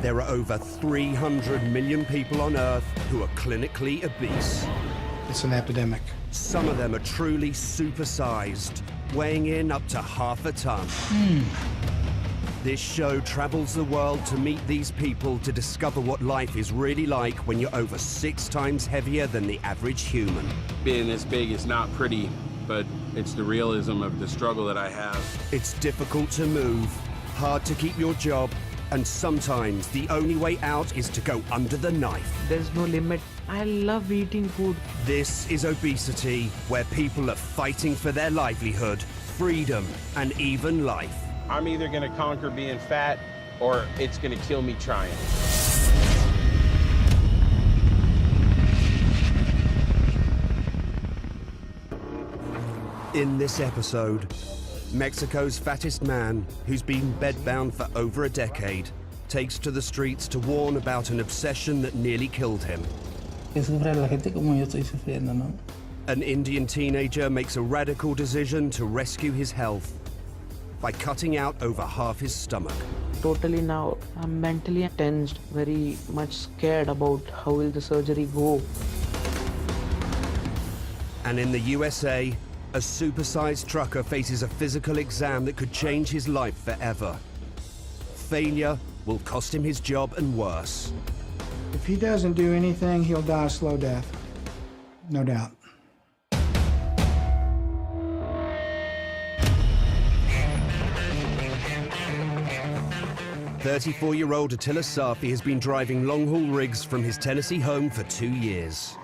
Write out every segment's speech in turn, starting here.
There are over 300 million people on Earth who are clinically obese. It's an epidemic. Some of them are truly supersized, weighing in up to half a ton. This show travels the world to meet these people to discover what life is really like when you're over 6 times heavier than the average human. Being this big is not pretty, but it's the realism of the struggle that I have. It's difficult to move, hard to keep your job, and sometimes the only way out is to go under the knife. There's no limit. I love eating food. This is obesity, where people are fighting for their livelihood, freedom, and even life. I'm either gonna conquer being fat, or it's gonna kill me trying. In this episode, Mexico's fattest man, who's been bedbound for over a decade, takes to the streets to warn about an obsession that nearly killed him. Que sufra la gente como yo estoy sufriendo, ¿no? An Indian teenager makes a radical decision to rescue his health by cutting out over half his stomach. Totally now, I'm mentally tensed, very much scared about how will the surgery go. And in the USA, a supersized trucker faces a physical exam that could change his life forever. Failure will cost him his job and worse. If he doesn't do anything, he'll die a slow death. No doubt. 34-year-old Attila Safi has been driving long-haul rigs from his Tennessee home for 2 years.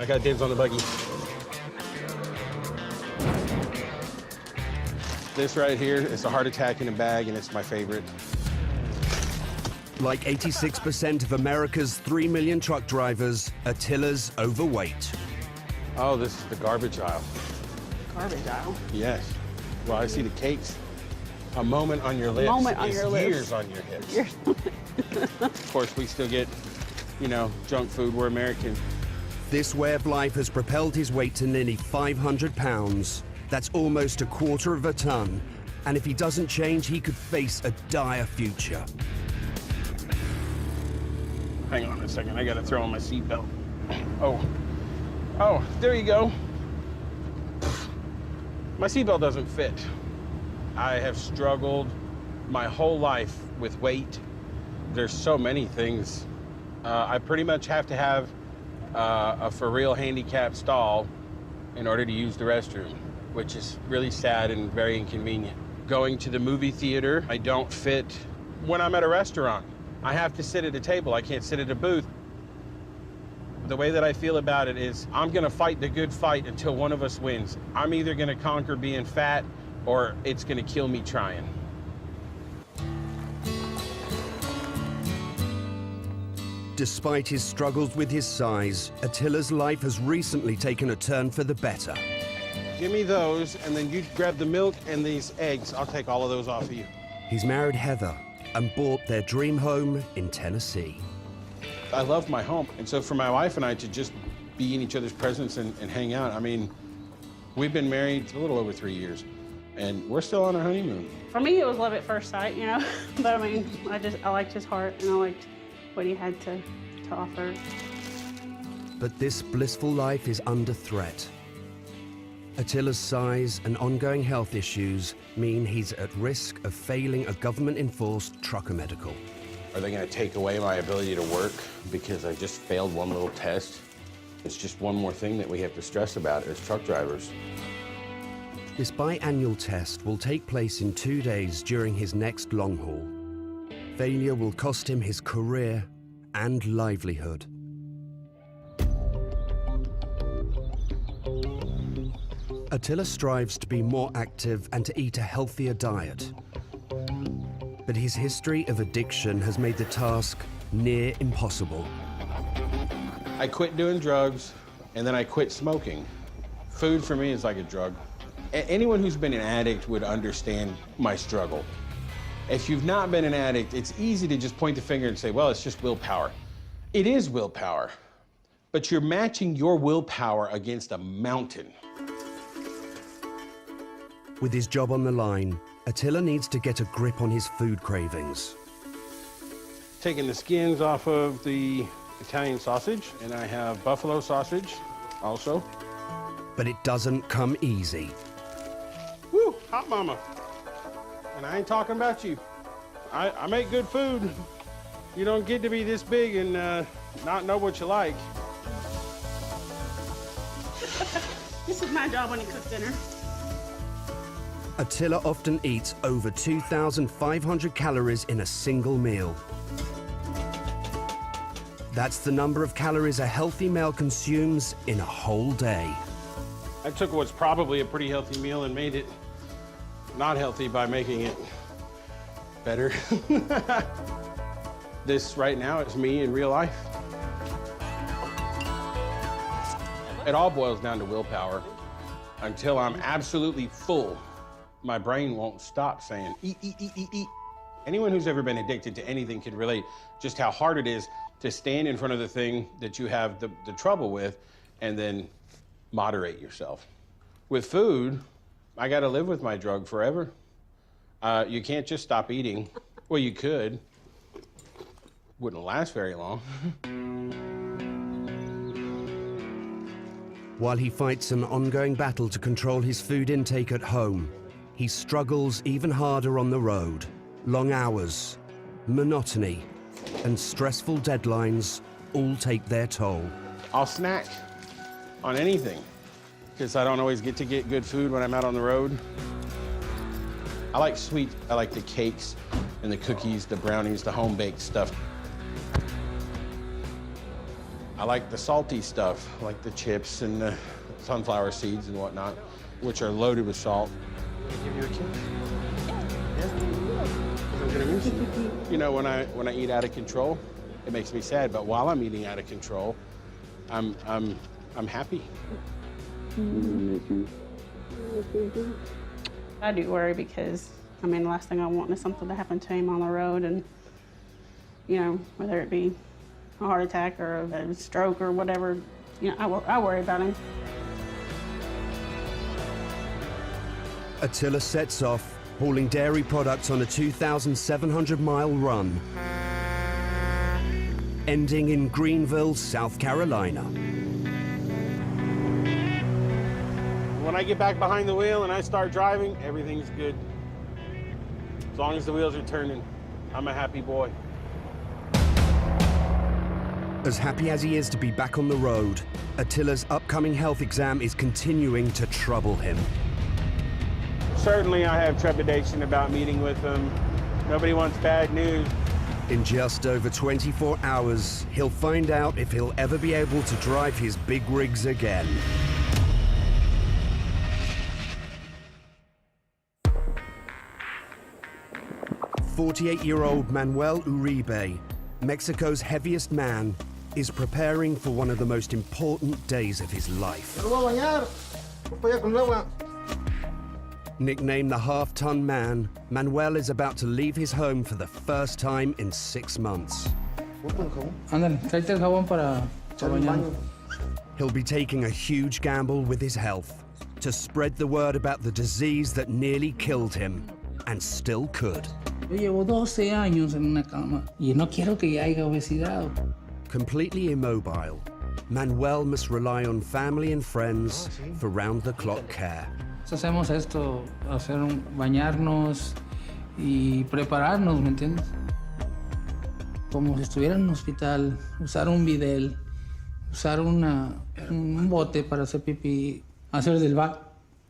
I got dibs on the buggy. This right here is a heart attack in a bag, and it's my favorite. Like 86% of America's 3 million truck drivers, Attila's overweight. Oh, this is the garbage aisle. Garbage aisle? Yes. Well, I see the cakes. A moment on your lips Moment on is your lips. years on your hips. Of course, we still get, you know, junk food. We're American. This way of life has propelled his weight to nearly 500 pounds. That's almost a quarter of a ton. And if he doesn't change, he could face a dire future. Hang on a second. I got to throw on my seatbelt. Oh, there you go. My seatbelt doesn't fit. I have struggled my whole life with weight. There's so many things. I pretty much have to have a for real handicapped stall in order to use the restroom, which is really sad and very inconvenient. Going to the movie theater, I don't fit when I'm at a restaurant. I have to sit at a table. I can't sit at a booth. The way that I feel about it is I'm gonna fight the good fight until one of us wins. I'm either gonna conquer being fat, or it's gonna kill me trying. Despite his struggles with his size, Attila's life has recently taken a turn for the better. Give me those, and then you grab the milk and these eggs. I'll take all of those off of you. He's married Heather and bought their dream home in Tennessee. I love my home, and so for my wife and I to just be in each other's presence and hang out, I mean, we've been married a little over 3 years, and we're still on our honeymoon. For me, it was love at first sight, you know? But I mean, I liked his heart, and I liked what he had to offer. But this blissful life is under threat. Attila's size and ongoing health issues mean he's at risk of failing a government-enforced trucker medical. Are they gonna take away my ability to work because I just failed one little test? It's just one more thing that we have to stress about as truck drivers. This biannual test will take place in 2 days during his next long haul. Failure will cost him his career and livelihood. Attila strives to be more active and to eat a healthier diet. But his history of addiction has made the task near impossible. I quit doing drugs, and then I quit smoking. Food for me is like a drug. Anyone who's been an addict would understand my struggle. If you've not been an addict, it's easy to just point the finger and say, well, it's just willpower. It is willpower, but you're matching your willpower against a mountain. With his job on the line, Attila needs to get a grip on his food cravings. taking the skins off of the Italian sausage, and I have buffalo sausage also. But it doesn't come easy. Woo, hot mama. And I ain't talking about you. I make good food. You don't get to be this big and not know what you like. This is my job when I cook dinner. Attila often eats over 2,500 calories in a single meal. That's the number of calories a healthy male consumes in a whole day. I took what's probably a pretty healthy meal and made it not healthy by making it better. This right now is me in real life. It all boils down to willpower. Until I'm absolutely full, my brain won't stop saying, eat, eat, eat, eat, eat. Anyone who's ever been addicted to anything can relate just how hard it is to stand in front of the thing that you have the trouble with and then moderate yourself. With food, I gotta live with my drug forever. You can't just stop eating. Well, you could. Wouldn't last very long. While he fights an ongoing battle to control his food intake at home, he struggles even harder on the road. Long hours, monotony, and stressful deadlines all take their toll. I'll snack on anything, because I don't always get to get good food when I'm out on the road. I like sweet. I like the cakes and the cookies, the brownies, the home-baked stuff. I like the salty stuff, like the chips and the sunflower seeds and whatnot, which are loaded with salt. Can I give you a kiss? I'm gonna miss you. You know, when I eat out of control, it makes me sad. But while I'm eating out of control, I'm happy. I do worry because, I mean, the last thing I want is something to happen to him on the road, and, you know, whether it be a heart attack or a stroke or whatever, you know, I worry about him. Attila sets off, hauling dairy products on a 2,700-mile run, ending in Greenville, South Carolina. When I get back behind the wheel and I start driving, everything's good. As long as the wheels are turning, I'm a happy boy. As happy as he is to be back on the road, Attila's upcoming health exam is continuing to trouble him. Certainly I have trepidation about meeting with him. Nobody wants bad news. In just over 24 hours, he'll find out if he'll ever be able to drive his big rigs again. "48-year-old Manuel Uribe, Mexico's heaviest man, is preparing for one of the most important days of his life. Nicknamed the half-ton man, Manuel is about to leave his home for the first time in 6 months. Ándale, tráete el jabón para bañar. He'll be taking a huge gamble with his health to spread the word about the disease that nearly killed him and still could. Yo llevo 12 años en una cama y no quiero que haya obesidad. Completely immobile, Manuel must rely on family and friends for round-the-clock care. Hacemos esto, bañarnos y prepararnos, ¿me entiendes? Como si estuviera en un hospital, usar un bidel, usar un bote para hacer pipí, hacer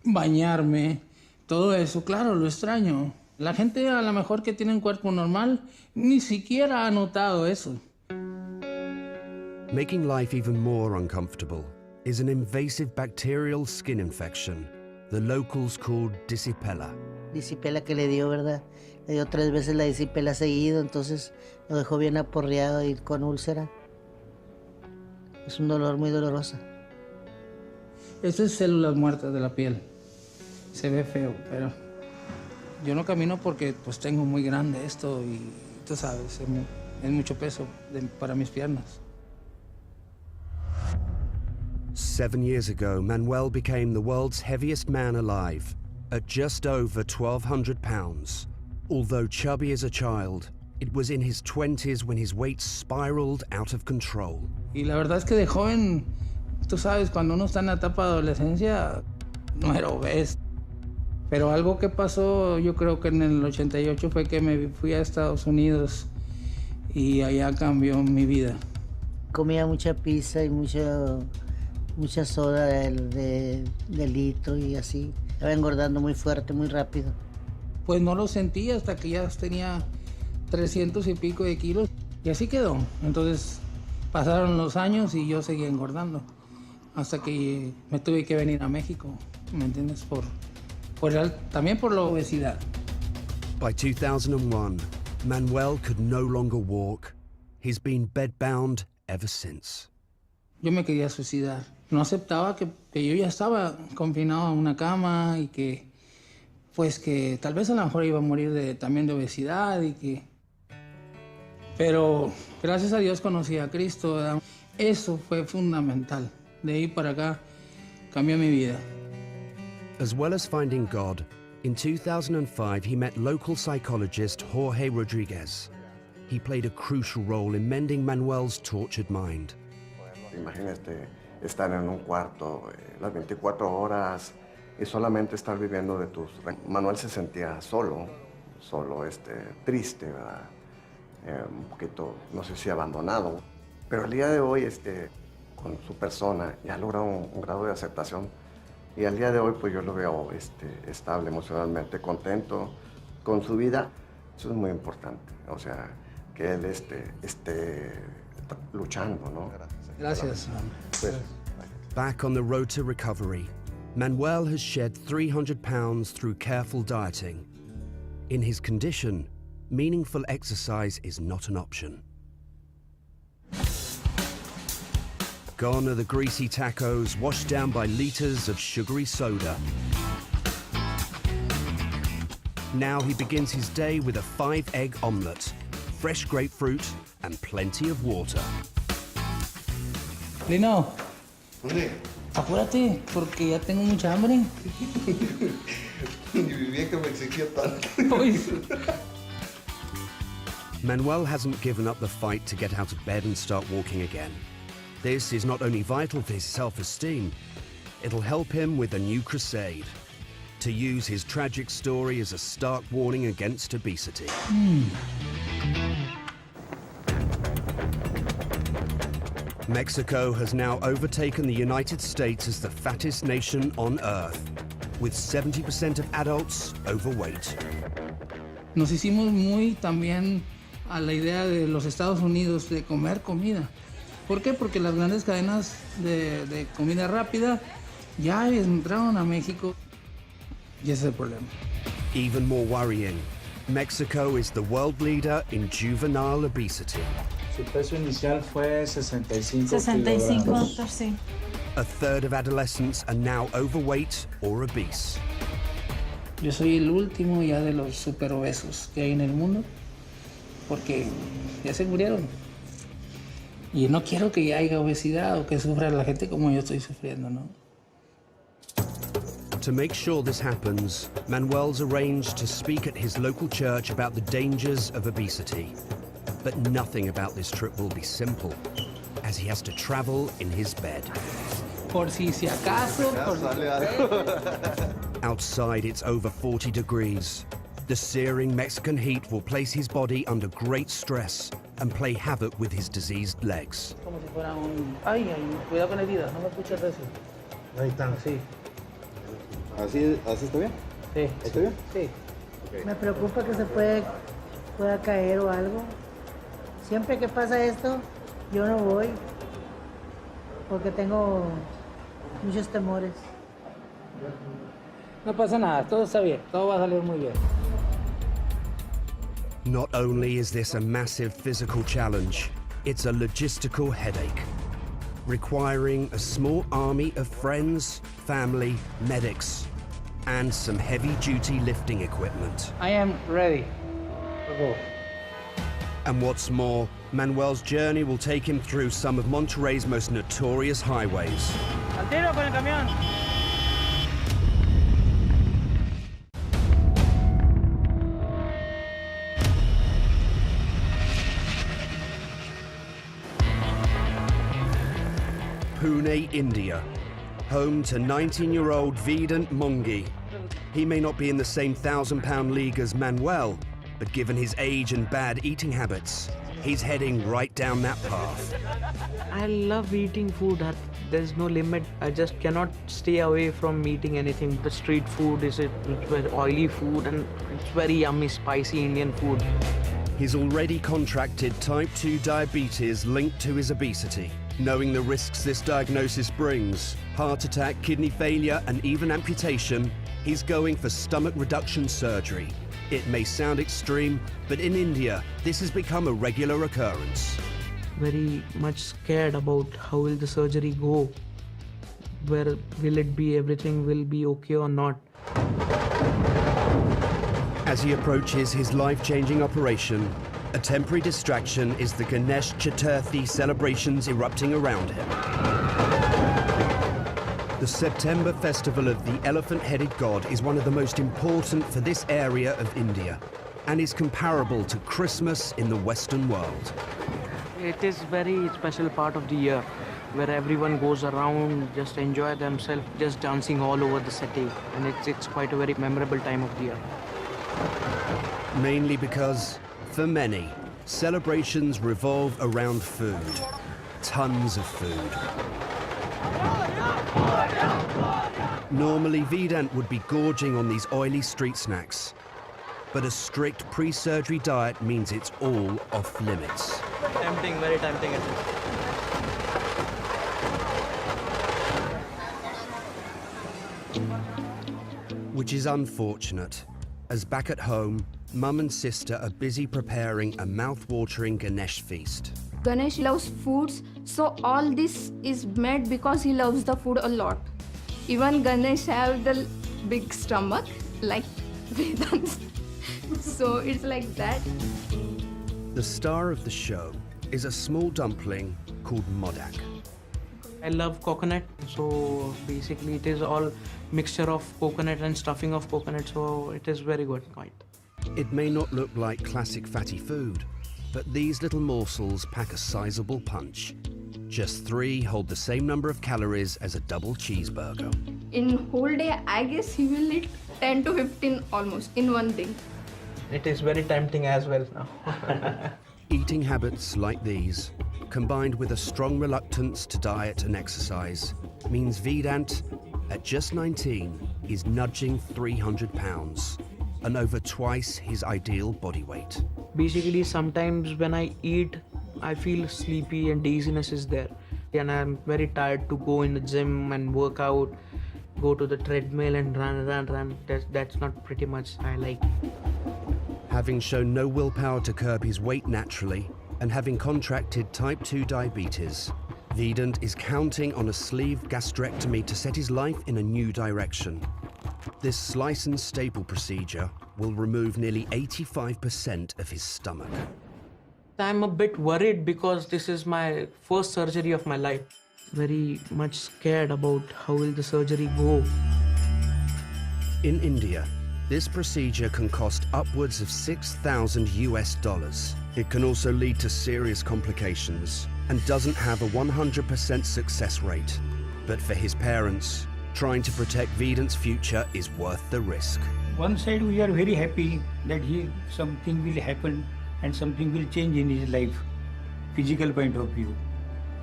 bañarme, todo eso, claro, lo extraño. La gente a lo mejor que tiene un cuerpo normal ni siquiera ha notado eso. Making life even more uncomfortable is an invasive bacterial skin infection the locals called disipela. Disipela que le dio, ¿verdad? Le dio 3 veces la disipela seguido, entonces lo dejó bien aporreado y con úlcera. Es un dolor muy doloroso. Esto es células muertas de la piel. Se ve feo, pero yo no camino porque pues tengo muy grande esto y tú sabes, es mucho peso para mis piernas. 7 years ago, Manuel became the world's heaviest man alive at just over 1,200 pounds. Although chubby as a child, It was in his 20s when his weight spiraled out of control. Y la verdad es que de joven, tú sabes, cuando uno está en la etapa de adolescencia, no era obeso. Pero algo que pasó, yo creo que en el 88 fue que me fui a Estados Unidos y allá cambió mi vida. Comía mucha pizza y mucha soda de litro y así. Estaba engordando muy fuerte, muy rápido. Pues no lo sentí hasta que ya tenía 300 y pico de kilos y así quedó. Entonces pasaron los años y yo seguía engordando hasta que me tuve que venir a México, ¿me entiendes? También por la obesidad. By 2001, Manuel could no longer walk. He's been bedbound ever since. Yo me quería suicidar. No aceptaba que yo ya estaba confinado a una cama y que, pues que tal vez a lo mejor iba a morir también de obesidad Pero gracias a Dios conocí a Cristo, ¿verdad? Eso fue fundamental. De ahí para acá cambió mi vida. As well as finding God, in 2005 he met local psychologist Jorge Rodriguez. He played a crucial role in mending Manuel's tortured mind. Imagínate estar en un cuarto las 24 horas y solamente estar viviendo de tus... Manuel se sentía solo, triste, ¿verdad? Un poquito, no sé si abandonado. Pero el día de hoy, con su persona, ya ha logrado un grado de aceptación. Y al día de hoy, pues yo lo veo estable emocionalmente, contento con su vida. Eso es muy importante. O sea, que él esté luchando, ¿no? Gracias. Pues, Back on the road to recovery, Manuel has shed 300 pounds through careful dieting. In his condition, meaningful exercise is not an option. Gone are the greasy tacos washed down by litres of sugary soda. Now he begins his day with a 5-egg omelette, fresh grapefruit and plenty of water. Lino, apúrate, porque ya tengo mucha hambre. Ni vivía que me exigía tanto. Manuel hasn't given up the fight to get out of bed and start walking again. This is not only vital for his self-esteem, it'll help him with a new crusade, to use his tragic story as a stark warning against obesity. Mexico has now overtaken the United States as the fattest nation on Earth, with 70% of adults overweight. Nos hicimos muy también a la idea de los Estados Unidos de comer comida. ¿Por qué? Porque las grandes cadenas de comida rápida ya entraron a México y ese es el problema. Even more worrying, Mexico is the world leader in juvenile obesity. Su peso inicial fue 65 kilogramos. Sí. A third of adolescents are now overweight or obese. Yo soy el último ya de los superobesos que hay en el mundo, porque ya se murieron. Y no quiero que haya obesidad o que sufra la gente como yo estoy sufriendo, ¿no? To make sure this happens, Manuel's arranged to speak at his local church about the dangers of obesity. But nothing about this trip will be simple, as he has to travel in his bed. Por si acaso. Outside, it's over 40 degrees. The searing Mexican heat will place his body under great stress and play havoc with his diseased legs. Como si fuera Ay, cuidado con la herida, no me escuchas eso. Ahí está. Sí. ¿Así está bien? Sí. ¿Está bien? Sí. Okay. Me preocupa que se pueda caer o algo. Siempre que pasa esto, yo no voy porque tengo muchos temores. No pasa nada, todo está bien, todo va a salir muy bien. Not only is this a massive physical challenge, it's a logistical headache, requiring a small army of friends, family, medics, and some heavy-duty lifting equipment. I am ready to go. And what's more, Manuel's journey will take him through some of Monterrey's most notorious highways. Al tiro con el camión. Pune, India, home to 19-year-old Vedant Mongi. He may not be in the same 1,000-pound league as Manuel, but given his age and bad eating habits, he's heading right down that path. I love eating food. There's no limit. I just cannot stay away from eating anything. The street food it's very oily food and it's very yummy, spicy Indian food. He's already contracted type 2 diabetes linked to his obesity. Knowing the risks this diagnosis brings, heart attack, kidney failure, and even amputation, he's going for stomach reduction surgery. It may sound extreme, but in India, this has become a regular occurrence. Very much scared about how will the surgery go. Where will it be? Everything will be okay or not. As he approaches his life-changing operation, a temporary distraction is the Ganesh Chaturthi celebrations erupting around him. The September festival of the elephant-headed god is one of the most important for this area of India and is comparable to Christmas in the Western world. It is very special part of the year where everyone goes around, just enjoy themselves, just dancing all over the city. And it's quite a very memorable time of the year. Mainly because, for many, celebrations revolve around food. Tons of food. Normally, Vedant would be gorging on these oily street snacks. But a strict pre-surgery diet means it's all off limits. Tempting, very tempting it is. Which is unfortunate, as back at home, Mum and sister are busy preparing a mouth-watering Ganesh feast. Ganesh loves foods, so all this is made because he loves the food a lot. Even Ganesh have the big stomach, like Vedant's. So it's like that. The star of the show is a small dumpling called modak. I love coconut, so basically it is all mixture of coconut and stuffing of coconut, so it is very good, quite. It may not look like classic fatty food, but these little morsels pack a sizable punch. Just 3 hold the same number of calories as a double cheeseburger. In whole day, I guess he will eat 10 to 15 almost in one day. It is very tempting as well now. Eating habits like these, combined with a strong reluctance to diet and exercise, means Vedant, at just 19, is nudging 300 pounds, and over twice his ideal body weight. Basically, sometimes when I eat, I feel sleepy and dizziness is there. And I'm very tired to go in the gym and work out, go to the treadmill and run. That's not pretty much I like. Having shown no willpower to curb his weight naturally, and having contracted type 2 diabetes, Vedant is counting on a sleeve gastrectomy to set his life in a new direction. This slice and staple procedure will remove nearly 85% of his stomach. I'm a bit worried because this is my first surgery of my life. Very much scared about how will the surgery go. In India, this procedure can cost upwards of $6,000. It can also lead to serious complications and doesn't have a 100% success rate. But for his parents, trying to protect Vedant's future is worth the risk. One side we are very happy that something will happen and something will change in his life, physical point of view,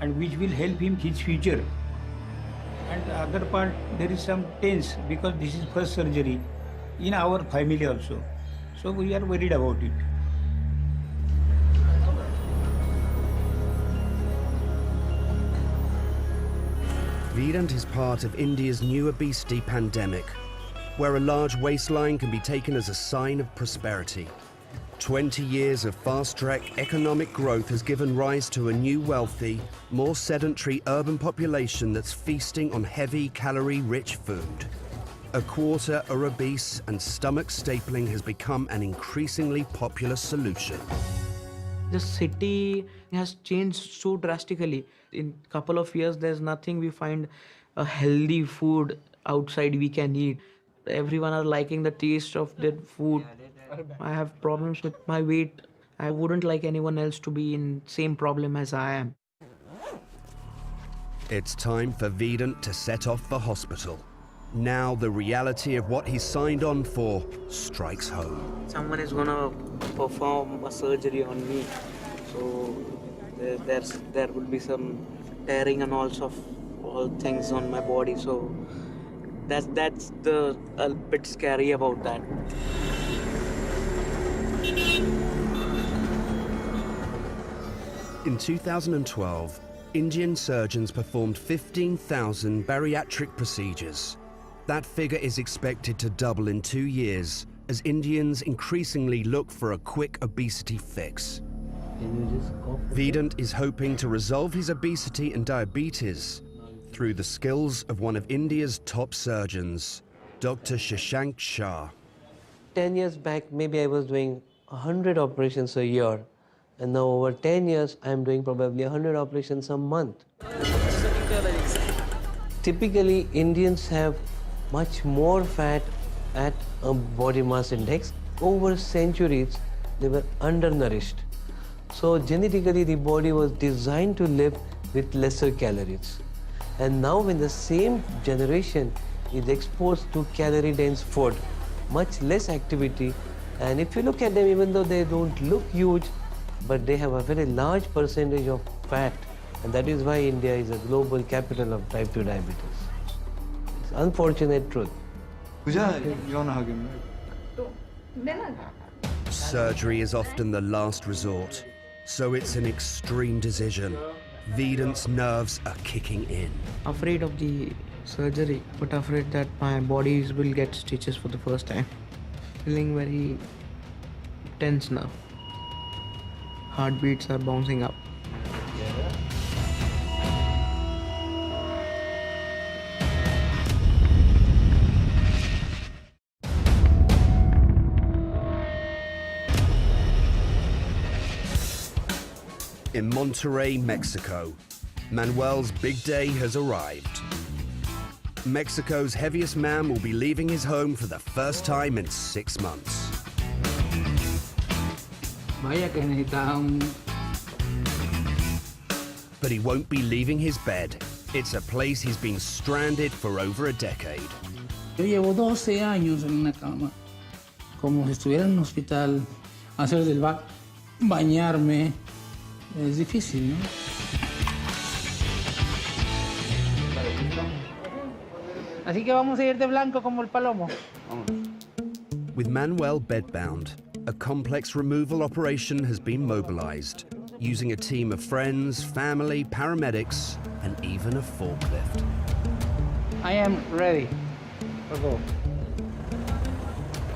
and which will help him his future. And the other part, there is some tense because this is first surgery in our family also. So we are worried about it. Vedant is part of India's new obesity pandemic, where a large waistline can be taken as a sign of prosperity. 20 years of fast-track economic growth has given rise to a new wealthy, more sedentary urban population that's feasting on heavy, calorie-rich food. A quarter are obese, and stomach stapling has become an increasingly popular solution. The city has changed so drastically. In a couple of years, there's nothing we find a healthy food outside we can eat. Everyone are liking the taste of their food. I have problems with my weight. I wouldn't like anyone else to be in same problem as I am. It's time for Vedant to set off for hospital. Now the reality of what he's signed on for strikes home. Someone is gonna perform a surgery on me, so there will be some tearing and all things on my body. So that's a bit scary about that. In 2012, Indian surgeons performed 15,000 bariatric procedures. That figure is expected to double in 2 years as Indians increasingly look for a quick obesity fix. Vedant is hoping to resolve his obesity and diabetes through the skills of one of India's top surgeons, Dr. Shashank Shah. 10 years back, maybe I was doing 100 operations a year. And now over 10 years, I'm doing probably 100 operations a month. Typically, Indians have much more fat at a body mass index. Over centuries, they were undernourished. So genetically, the body was designed to live with lesser calories. And now when the same generation is exposed to calorie-dense food, much less activity, and if you look at them, even though they don't look huge, but they have a very large percentage of fat, and that is why India is a global capital of type 2 diabetes. It's unfortunate truth. Surgery is often the last resort, so it's an extreme decision. Vedant's nerves are kicking in. Afraid of the surgery, but afraid that my body will get stitches for the first time. Feeling very tense now. Heartbeats are bouncing up. In Monterrey, Mexico, Manuel's big day has arrived. Mexico's heaviest man will be leaving his home for the first time in 6 months. Vaya que necesitaba un... But he won't be leaving his bed. It's a place he's been stranded for over a decade. Yo llevo 12 años en una cama, como si estuviera en un hospital. Hacer del bañarme es difícil, ¿no? Así que vamos a ir de blanco como el palomo. With Manuel bedbound, a complex removal operation has been mobilized, using a team of friends, family, paramedics, and even a forklift. I am ready. Let's go.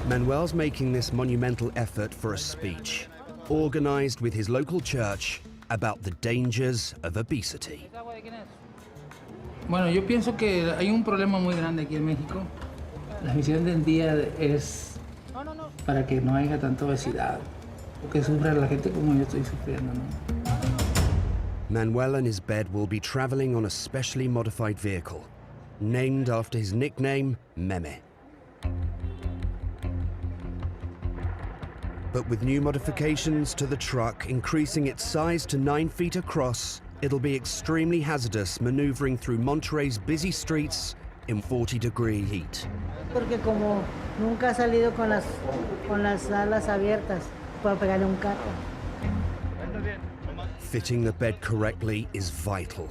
Manuel's making this monumental effort for a speech, organized with his local church, about the dangers of obesity. Bueno, yo pienso que hay un problema muy grande aquí en México. La misión del día es para que no haya tanta obesidad, o que sufra la gente como yo estoy sufriendo, ¿no? Manuel and his bed will be traveling on a specially modified vehicle, named after his nickname, Meme. But with new modifications to the truck, increasing its size to 9 feet across, it'll be extremely hazardous maneuvering through Monterrey's busy streets in 40-degree heat. Porque como nunca ha salido con las alas abiertas, puedo pegarle un carro. Fitting the bed correctly is vital.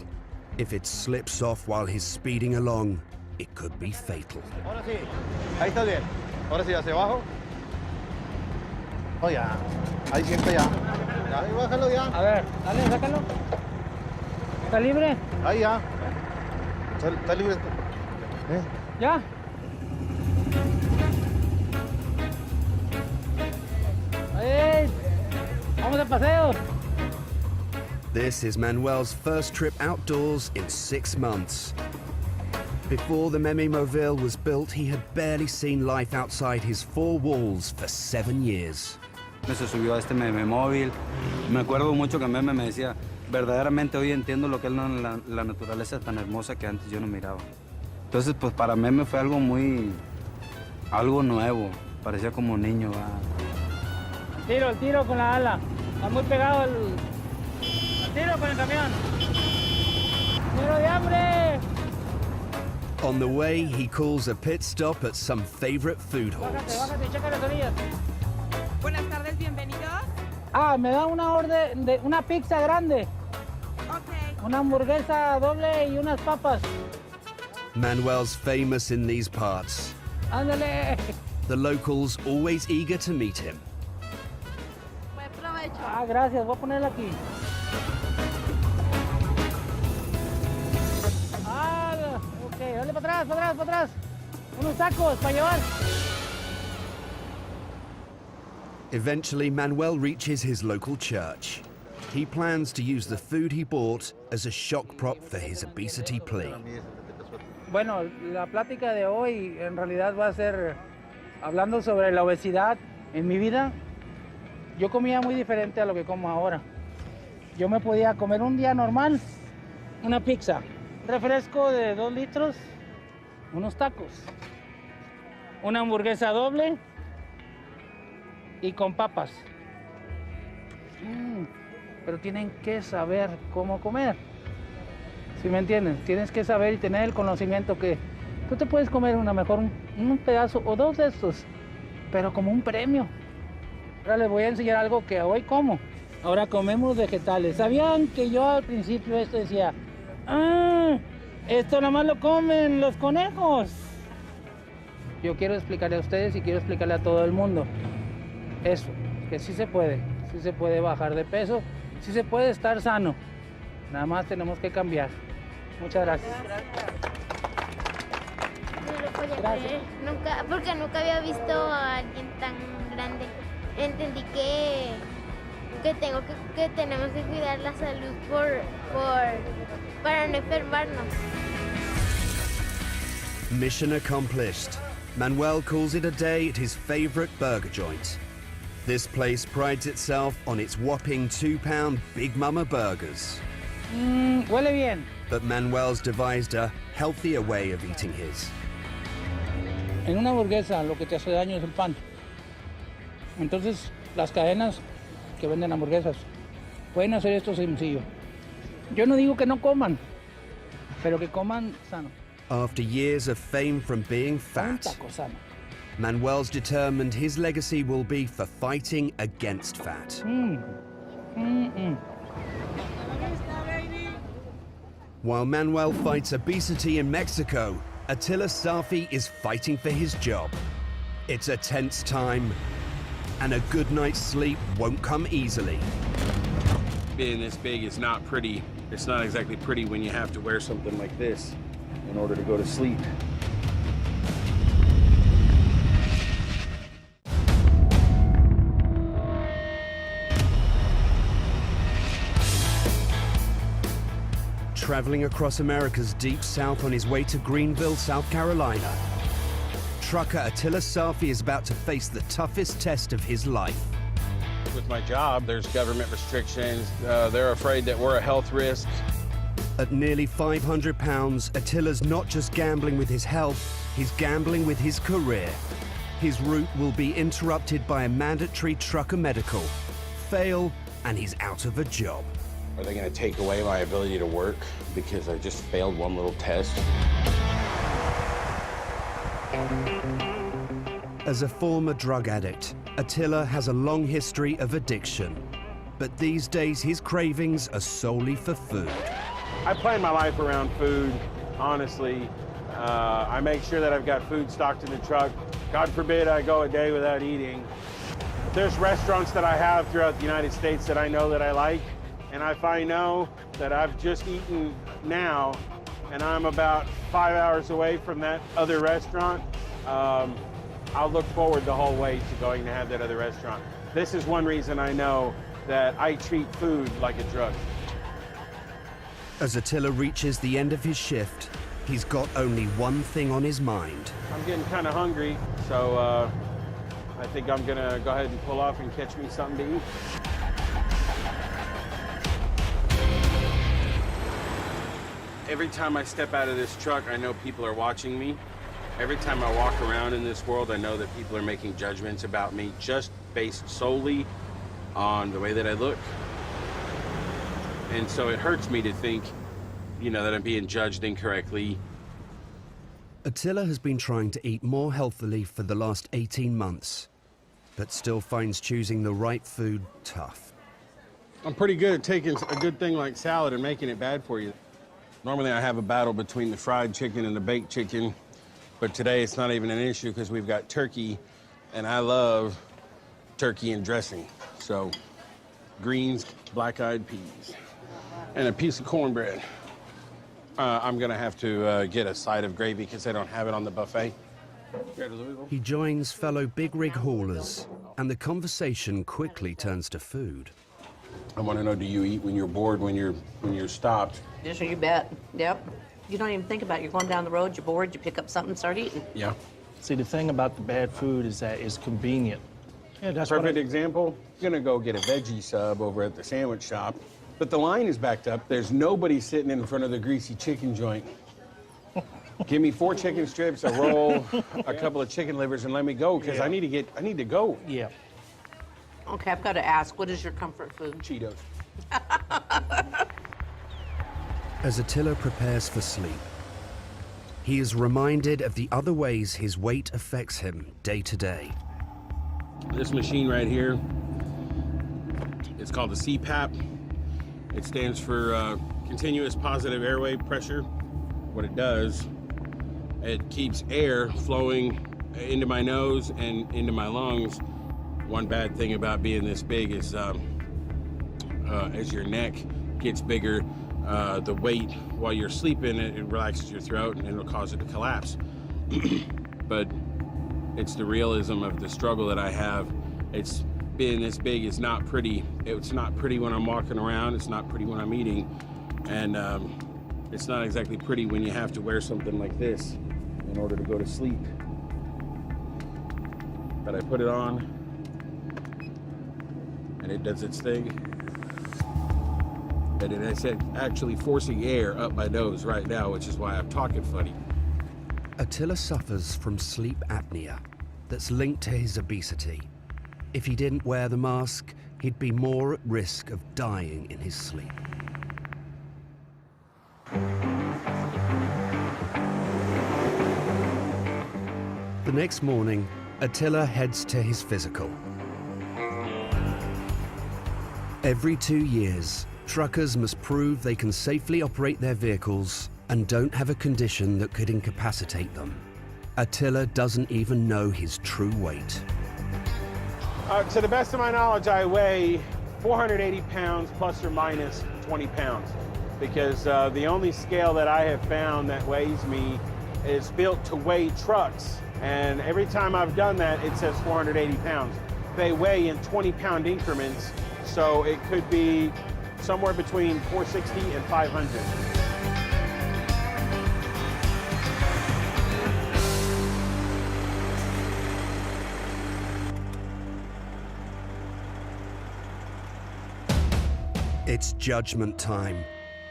If it slips off while he's speeding along, it could be fatal. Ahora sí, ahí está bien. Ahora sí, hacia abajo. Oh, ya. Ahí siente ya. Ya, ahí bájalo ya. A ver, dale, sácalo. ¿Está libre? Ahí ya. Está libre. ¿Ya? ¡Ay! ¡Vamos de paseo! This is Manuel's first trip outdoors in 6 months. Before the Meme Mobile was built, he had barely seen life outside his 4 walls for 7 years. Se subió a este Meme móvil. Me acuerdo mucho que Meme me decía, verdaderamente hoy entiendo lo que es la naturaleza tan hermosa que antes yo no miraba. Entonces, pues para Meme fue algo nuevo. Parecía como niño. El tiro con la ala. Está muy pegado el tiro con el camión. Muero de hambre. On the way, he calls a pit stop at some favorite food halls. Bájate, checa las orillas. Buenas tardes, bienvenidos. Ah, me da una orden de una pizza grande. Ok. Una hamburguesa doble y unas papas. Manuel's famous in these parts. Ándale. The locals always eager to meet him. Buen provecho. Ah, gracias, voy a ponerla aquí. Ah, ok, dale para atrás. Unos tacos para llevar. Eventually, Manuel reaches his local church. He plans to use the food he bought as a shock prop for his obesity plea. Bueno, la plática de hoy en realidad va a ser hablando sobre la obesidad. En mi vida, yo comía muy diferente a lo que como ahora. Yo me podía comer un día normal, una pizza, refresco de 2 litros, unos tacos, una hamburguesa doble y con papas. Pero tienen que saber cómo comer. ¿Sí me entienden? Tienes que saber y tener el conocimiento que tú te puedes comer un pedazo o 2 de estos, pero como un premio. Ahora les voy a enseñar algo que hoy como. Ahora comemos vegetales. ¿Sabían que yo al principio esto decía, esto nada más lo comen los conejos? Yo quiero explicarle a ustedes y quiero explicarle a todo el mundo eso, que sí se puede bajar de peso, sí se puede estar sano. Nada más tenemos que cambiar. Muchas gracias. No lo podía creer, porque nunca había visto a alguien tan grande. Entendí que tenemos que cuidar la salud para no enfermarnos. Mission accomplished. Manuel calls it a day at his favorite burger joint. This place prides itself on its whopping 2-pound Big Mama burgers. Huele bien. But Manuel's devised a healthier way of eating his. En una hamburguesa lo que te hace daño es el pan. Entonces, las cadenas que venden hamburguesas pueden hacer esto sencillo. Yo no digo que no coman, pero que coman sano. After years of fame from being Un fat, taco sano. Manuel's determined his legacy will be for fighting against fat. While Manuel fights obesity in Mexico, Attila Safi is fighting for his job. It's a tense time, and a good night's sleep won't come easily. Being this big is not pretty. It's not exactly pretty when you have to wear something like this in order to go to sleep. Traveling across America's deep south on his way to Greenville, South Carolina, trucker Attila Safi is about to face the toughest test of his life. With my job, there's government restrictions. They're afraid that we're a health risk. At nearly 500 pounds, Attila's not just gambling with his health, he's gambling with his career. His route will be interrupted by a mandatory trucker medical. Fail, and he's out of a job. Are they going to take away my ability to work because I just failed one little test? As a former drug addict, Attila has a long history of addiction. But these days, his cravings are solely for food. I plan my life around food, honestly. I make sure that I've got food stocked in the truck. God forbid I go a day without eating. There's restaurants that I have throughout the United States that I know that I like. And if I know that I've just eaten now and I'm about 5 hours away from that other restaurant, I'll look forward the whole way to going to have that other restaurant. This is one reason I know that I treat food like a drug. As Attila reaches the end of his shift, he's got only one thing on his mind. I'm getting kind of hungry, so I think I'm gonna go ahead and pull off and catch me something to eat. Every time I step out of this truck, I know people are watching me. Every time I walk around in this world, I know that people are making judgments about me just based solely on the way that I look. And so it hurts me to think that I'm being judged incorrectly. Attila has been trying to eat more healthily for the last 18 months, but still finds choosing the right food tough. I'm pretty good at taking a good thing like salad and making it bad for you. Normally I have a battle between the fried chicken and the baked chicken, but today it's not even an issue because we've got turkey, and I love turkey and dressing. So greens, black-eyed peas, and a piece of cornbread. I'm gonna have to get a side of gravy because they don't have it on the buffet. He joins fellow big rig haulers, and the conversation quickly turns to food. I want to know, do you eat when you're bored, when you're stopped? Yes, you bet. Yep. You don't even think about it. You're going down the road, you're bored, you pick up something and start eating. Yeah. See, the thing about the bad food is that it's convenient. Yeah, that's perfect example. I'm gonna go get a veggie sub over at the sandwich shop, but the line is backed up. There's nobody sitting in front of the greasy chicken joint. Give me 4 chicken strips, a roll, a couple of chicken livers, and let me go, because I need to go. Yeah. Okay, I've got to ask, what is your comfort food? Cheetos. As Attila prepares for sleep, he is reminded of the other ways his weight affects him day to day. This machine right here, it's called the CPAP. It stands for continuous positive airway pressure. What it does, it keeps air flowing into my nose and into my lungs. One bad thing about being this big is as your neck gets bigger, the weight while you're sleeping, it relaxes your throat and it'll cause it to collapse. But it's the realism of the struggle that I have. It's being this big is not pretty. It's not pretty when I'm walking around. It's not pretty when I'm eating. And it's not exactly pretty when you have to wear something like this in order to go to sleep. But I put it on, and it does its thing. And it's actually forcing air up my nose right now, which is why I'm talking funny. Attila suffers from sleep apnea that's linked to his obesity. If he didn't wear the mask, he'd be more at risk of dying in his sleep. The next morning, Attila heads to his physical. Every 2 years, truckers must prove they can safely operate their vehicles and don't have a condition that could incapacitate them. Attila doesn't even know his true weight. To the best of my knowledge, I weigh 480 pounds plus or minus 20 pounds, because the only scale that I have found that weighs me is built to weigh trucks. And every time I've done that, it says 480 pounds. They weigh in 20-pound increments, so it could be somewhere between 460 and 500. It's judgment time.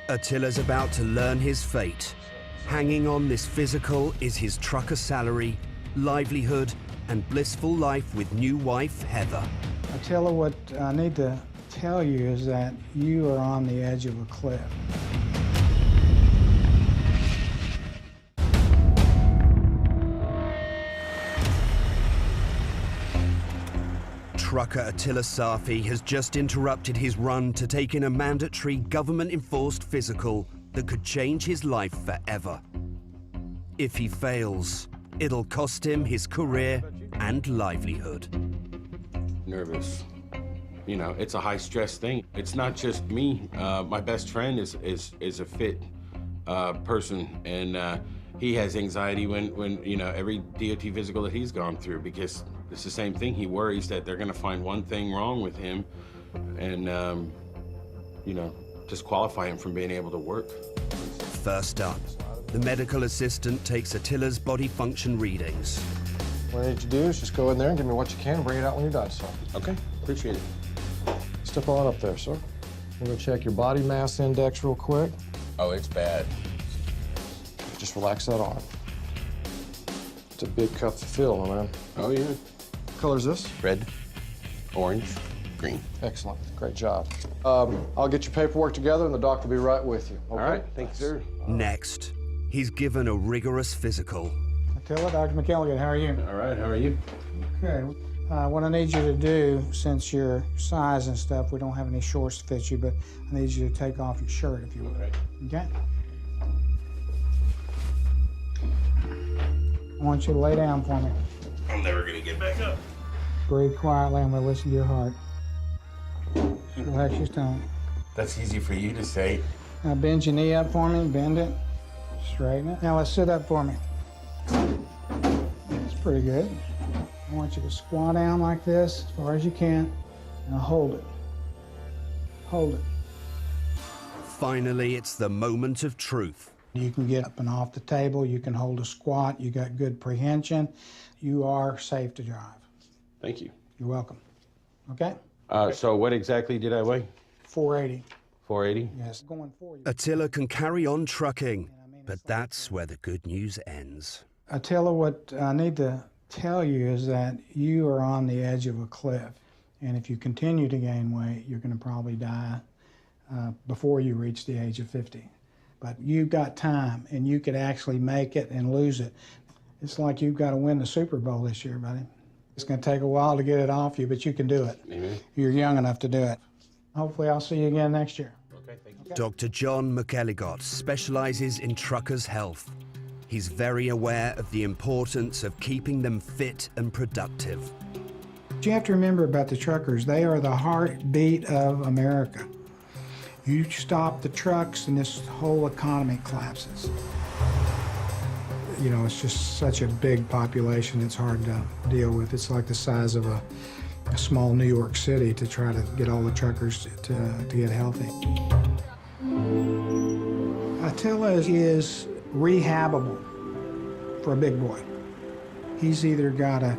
Attila's about to learn his fate. Hanging on this physical is his trucker salary, livelihood, and blissful life with new wife, Heather. Attila, what I need to tell you is that you are on the edge of a cliff. Trucker Attila Safi has just interrupted his run to take in a mandatory government-enforced physical that could change his life forever. If he fails, it'll cost him his career and livelihood. Nervous. You know, it's a high-stress thing. It's not just me. My best friend is a fit person, and he has anxiety when you know, every DOT physical that he's gone through, because it's the same thing. He worries that they're gonna find one thing wrong with him and, you know, disqualify him from being able to work. First up, the medical assistant takes Attila's body function readings. What I need you to do is just go in there and give me what you can and bring it out when you're done, sir. Okay, appreciate it. Step on up there, sir. We're gonna check your body mass index real quick. Oh, it's bad. Just relax that arm. It's a big cup to fill, my man. Oh, yeah. What color is this? Red, orange, screen. Excellent. Great job. I'll get your paperwork together and the doctor will be right with you. Okay? All right, thank you, sir. Next, he's given a rigorous physical. Attila, Dr. McElligott, how are you? All right, how are you? Okay. What I need you to do, since your size and stuff, we don't have any shorts to fit you, but I need you to take off your shirt if you would. Okay? I want you to lay down for me. I'm never gonna get back up. Breathe quietly. I'm gonna listen to your heart. Relax your stomach. That's easy for you to say. Now bend your knee up for me. Bend it. Straighten it. Now let's sit up for me. That's pretty good. I want you to squat down like this as far as you can. Now hold it. Hold it. Finally, it's the moment of truth. You can get up and off the table. You can hold a squat. You got good prehension. You are safe to drive. Thank you. You're welcome. Okay? So what exactly did I weigh? 480. 480? Yes. Going for you. Attila can carry on trucking, but that's where the good news ends. Attila, what I need to tell you is that you are on the edge of a cliff. And if you continue to gain weight, you're going to probably die before you reach the age of 50. But you've got time, and you could actually make it and lose it. It's like you've got to win the Super Bowl this year, buddy. It's going to take a while to get it off you, but you can do it. Amen. You're young enough to do it. Hopefully I'll see you again next year. Okay, thank you. Dr. John McElligott specializes in truckers' health. He's very aware of the importance of keeping them fit and productive. You have to remember about the truckers. They are the heartbeat of America. You stop the trucks and this whole economy collapses. You know, it's just such a big population, it's hard to deal with. It's like the size of a small New York City to try to get all the truckers to get healthy. Attila is rehabable for a big boy. He's either got to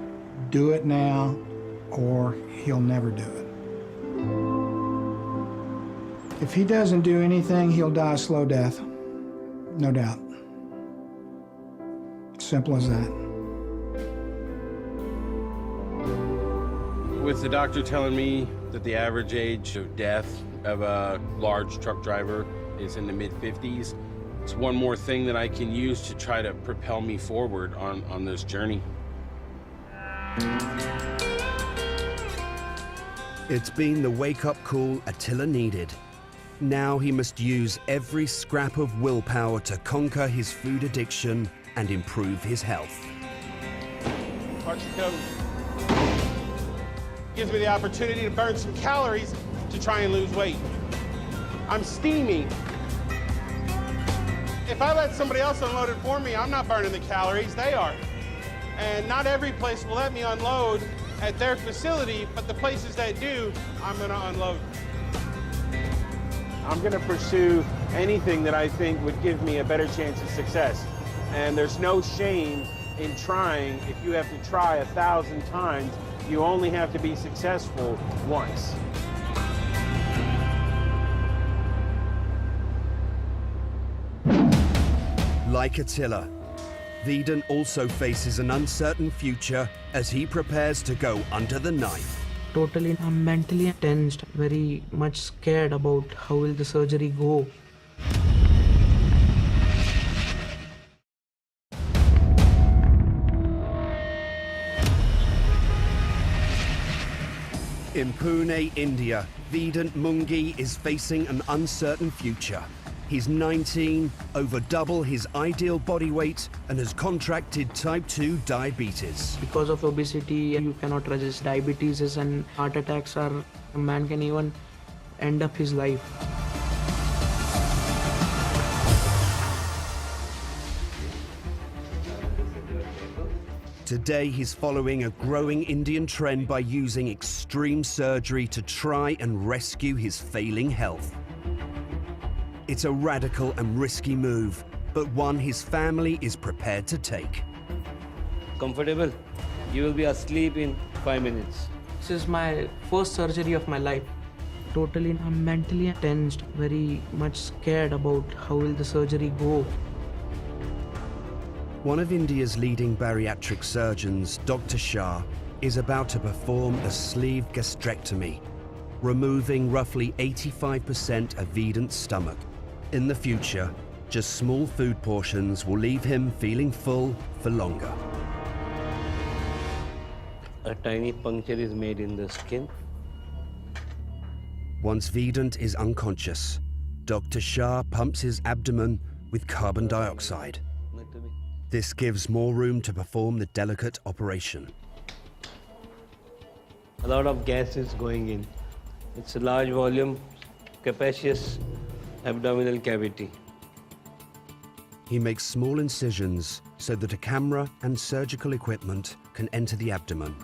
do it now or he'll never do it. If he doesn't do anything, he'll die a slow death, no doubt. Simple as that. With the doctor telling me that the average age of death of a large truck driver is in the mid-50s, it's one more thing that I can use to try to propel me forward on this journey. It's been the wake-up call Attila needed. Now he must use every scrap of willpower to conquer his food addiction and improve his health. Watch it go. Gives me the opportunity to burn some calories to try and lose weight. I'm steaming. If I let somebody else unload it for me, I'm not burning the calories, they are. And not every place will let me unload at their facility, but the places that do, I'm gonna unload. I'm gonna pursue anything that I think would give me a better chance of success. And there's no shame in trying. If you have to try 1,000 times, you only have to be successful once. Like Attila, Vedant also faces an uncertain future as he prepares to go under the knife. Totally, I'm mentally tensed, very much scared about how will the surgery go. In Pune, India, Vedant Mungi is facing an uncertain future. He's 19, over double his ideal body weight, and has contracted type 2 diabetes. Because of obesity, you cannot resist diabetes, and heart attacks are, a man can even end up his life. Today, he's following a growing Indian trend by using extreme surgery to try and rescue his failing health. It's a radical and risky move, but one his family is prepared to take. Comfortable? You will be asleep in 5 minutes. This is my first surgery of my life. Totally, I'm mentally tensed, very much scared about how will the surgery go. One of India's leading bariatric surgeons, Dr. Shah, is about to perform a sleeve gastrectomy, removing roughly 85% of Vedant's stomach. In the future, just small food portions will leave him feeling full for longer. A tiny puncture is made in the skin. Once Vedant is unconscious, Dr. Shah pumps his abdomen with carbon dioxide. This gives more room to perform the delicate operation. A lot of gas is going in. It's a large volume, capacious abdominal cavity. He makes small incisions so that a camera and surgical equipment can enter the abdomen.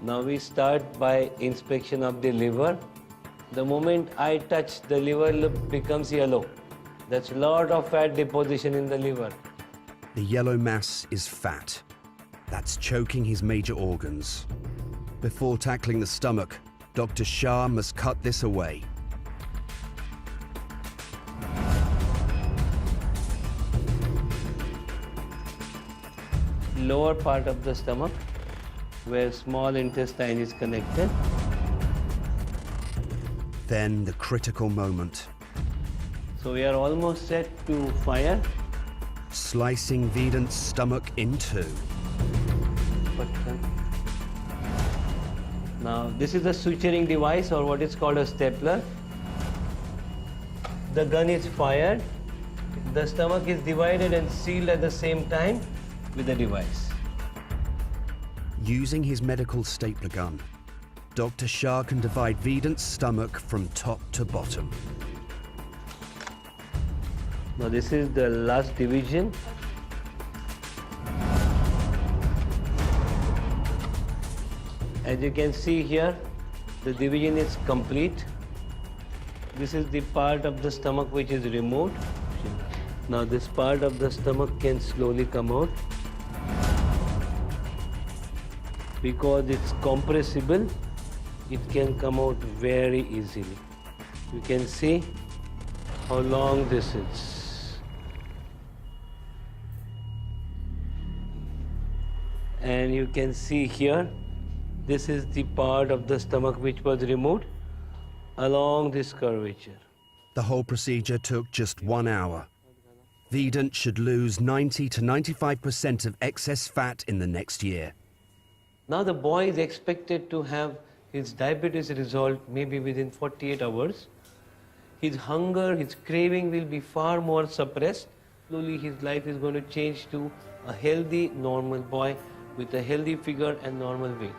Now we start by inspection of the liver. The moment I touch, the liver becomes yellow. That's a lot of fat deposition in the liver. The yellow mass is fat. That's choking his major organs. Before tackling the stomach, Dr. Shah must cut this away. Lower part of the stomach, where small intestine is connected. Then the critical moment. So we are almost set to fire. Slicing Vedant's stomach in two. Now this is a suturing device, or what is called a stapler. The gun is fired. The stomach is divided and sealed at the same time with the device. Using his medical stapler gun, Dr. Shah can divide Vedant's stomach from top to bottom. Now this is the last division. As you can see here, the division is complete. This is the part of the stomach which is removed. Now this part of the stomach can slowly come out. Because it's compressible, it can come out very easily. You can see how long this is. And you can see here, this is the part of the stomach which was removed along this curvature. The whole procedure took just 1 hour. Vedant should lose 90 to 95% of excess fat in the next year. Now the boy is expected to have his diabetes resolved maybe within 48 hours. His hunger, his craving will be far more suppressed. Slowly his life is going to change to a healthy, normal boy with a healthy figure and normal weight.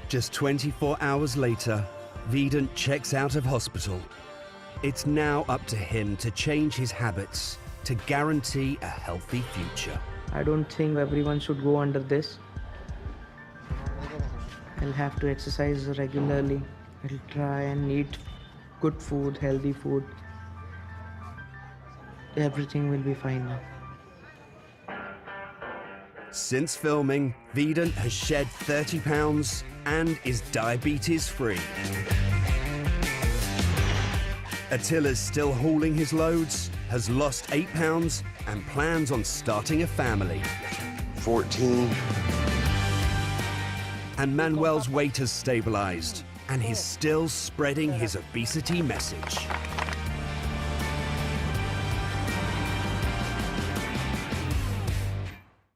Just 24 hours later, Vedant checks out of hospital. It's now up to him to change his habits to guarantee a healthy future. I don't think everyone should go under this. I'll have to exercise regularly. I'll try and eat good food, healthy food. Everything will be fine now. Since filming, Vedant has shed 30 pounds and is diabetes free. Attila's still hauling his loads, has lost 8 pounds and plans on starting a family. 14. And Manuel's weight has stabilized and he's still spreading his obesity message.